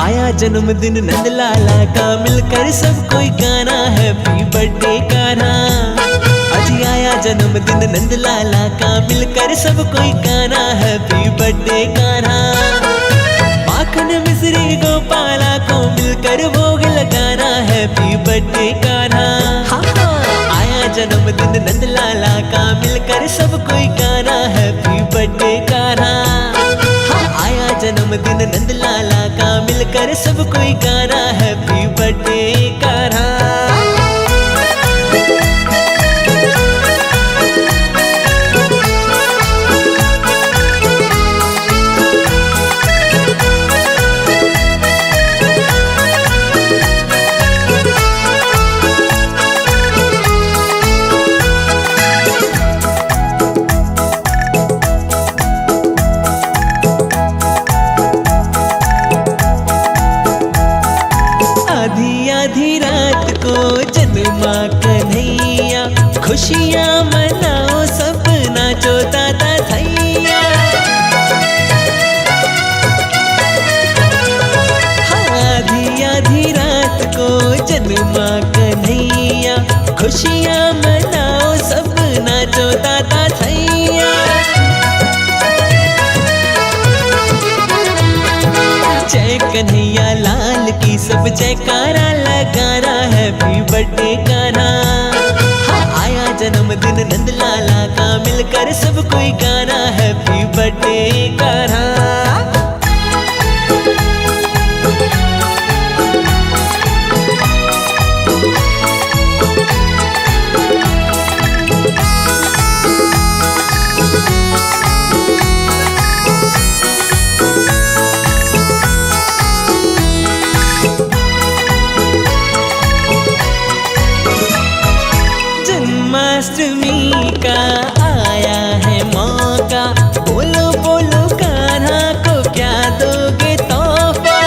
आया जन्मदिन नंदलाला का, मिलकर सब कोई गाना हैप्पी बर्थडे गाना। आज आया जन्मदिन नंदलाला का, मिलकर सब कोई गाना हैप्पी बर्थडे गाना। माखन मिश्री गोपाला को मिलकर भोग लगाना हैप्पी बर्थडे गाना। आया जन्मदिन नंदलाला का, मिलकर सब कोई गाना हैप्पी बर्थडे गाना। आया जन्मदिन नंदलाला का, मिलकर सब कोई गाना हैप्पी बर्थडे गाना। आधी रात को जन्मा कन्हैया, खुशियाँ मनाओ सब नाचो दादा थैया। आधी रात को जन्मा कन्हैया, खुशियाँ मनाओ सब नाचो दादा थैया। जय कन्हैया लाल की सब जयकारा लगाना हैप्पी बर्थडे गाना। आया जन्मदिन नंदलाला का, मिलकर सब कोई गाना हैप्पी बर्थडे गाना। जन्माष्टमी का आया है मौका, बोलो बोलो कान्हा को क्या दोगे तोहफा।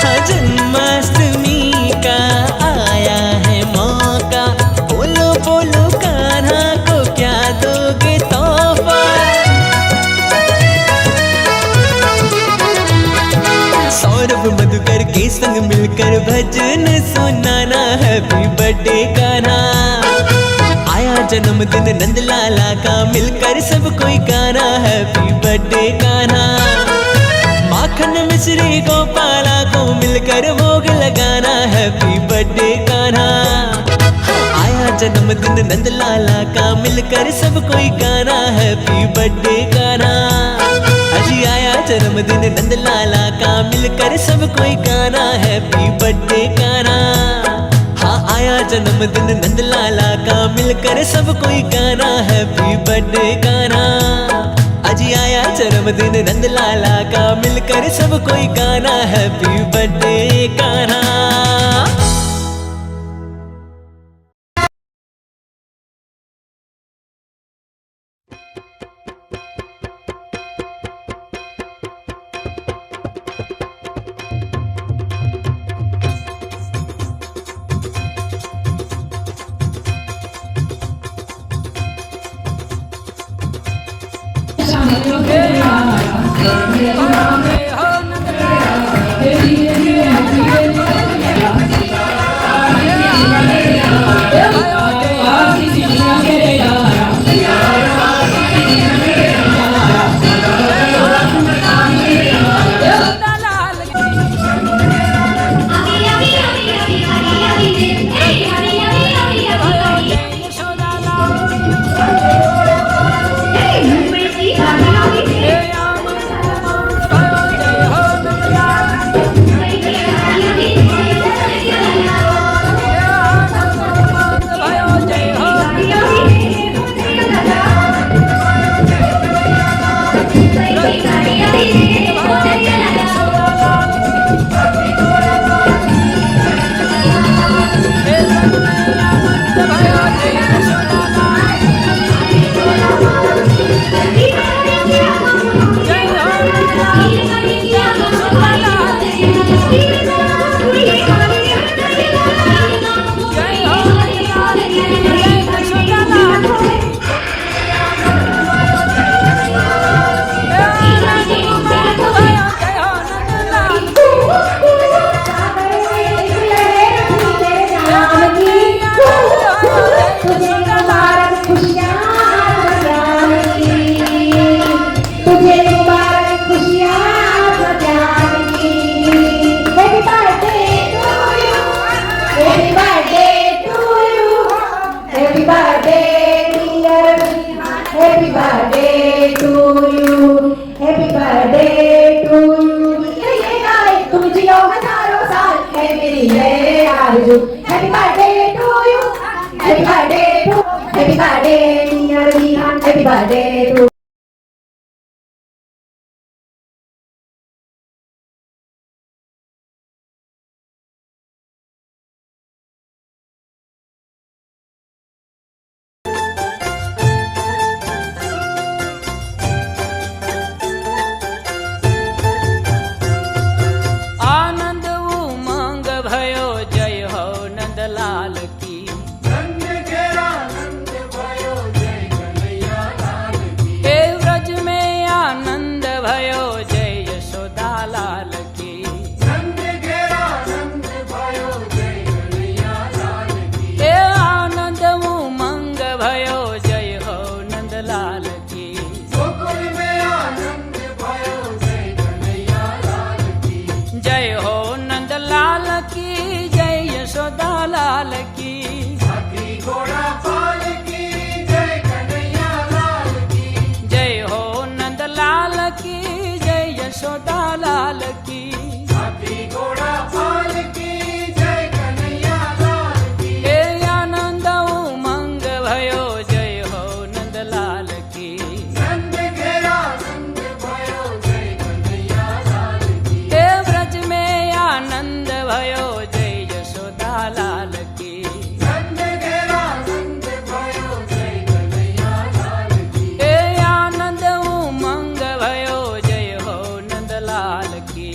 हाँ जन्माष्टमी का आया है मौका, बोलो बोलो कान्हा को क्या दोगे तोहफा। सौरभ मधुकर के संग मिलकर भजन सुनाना हैप्पी बर्थडे गाना। आया जन्मदिन नंदलाला का, मिलकर सब कोई गाना हैप्पी बर्थडे गाना। माखन मिश्री गोपाला को मिलकर भोग लगाना हैप्पी बर्थडे गाना। आया जन्मदिन नंदलाला का, मिलकर सब कोई गाना हैप्पी बर्थडे गाना। अजी आया जन्मदिन नंदलाला का, मिलकर सब कोई गाना हैप्पी बर्थडे गाना। हाँ आया जन्मदिन नंदलाला का, मिलकर सब कोई गाना हैप्पी बर्थडे गाना। अजी आया जन्मदिन नंदलाला का, मिलकर सब कोई गाना हैप्पी बर्थडे गाना। birthday to you. Happy birthday to you. ये गाए तुम जियो हजारों साल है मेरी है आरज़ू. Happy birthday to you. Happy birthday to. Happy birthday dear Rihan. Happy birthday to. आनंद उमंग भयो जय हो नंदलाल की. हे व्रज में आनंद भयो जय यशोदा लाल की. हे आनंद उमंग भयो जय हो नंदलाल की. जय हो नंदलाल की जय यशोदा लाल की. जय हो नंदलाल की जय यशोदा लाल की. हे आनंद उमंग भयो जय हो नंदलाल की. हे व्रज में आनंद भयो जय यशोदा लाल की. हे आनंद उमंग भयो जय हो नंदलाल की.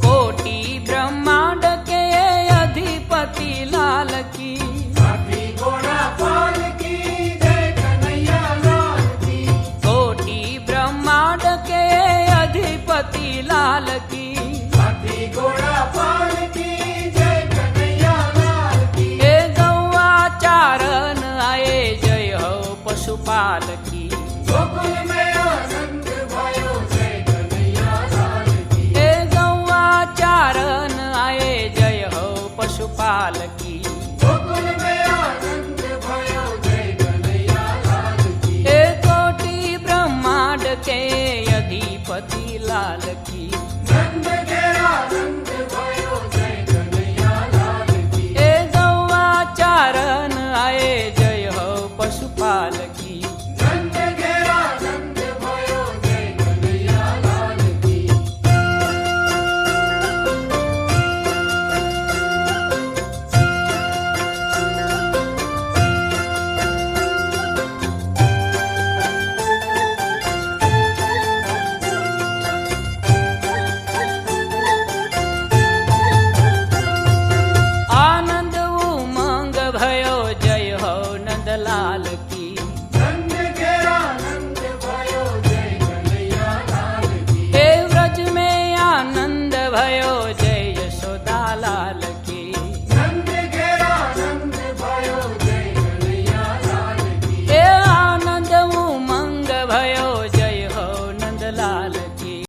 कोटि ब्रह्मांड के अधिपति लाल की. कोटि ब्रह्मांड के अधिपति लाल की. हे गौआ चारण आए जय हो पशुपाल की. हे गौआ चारण आए जय हो पशुपाल की. हे कोटि ब्रह्मांड के अधिपति लाल की.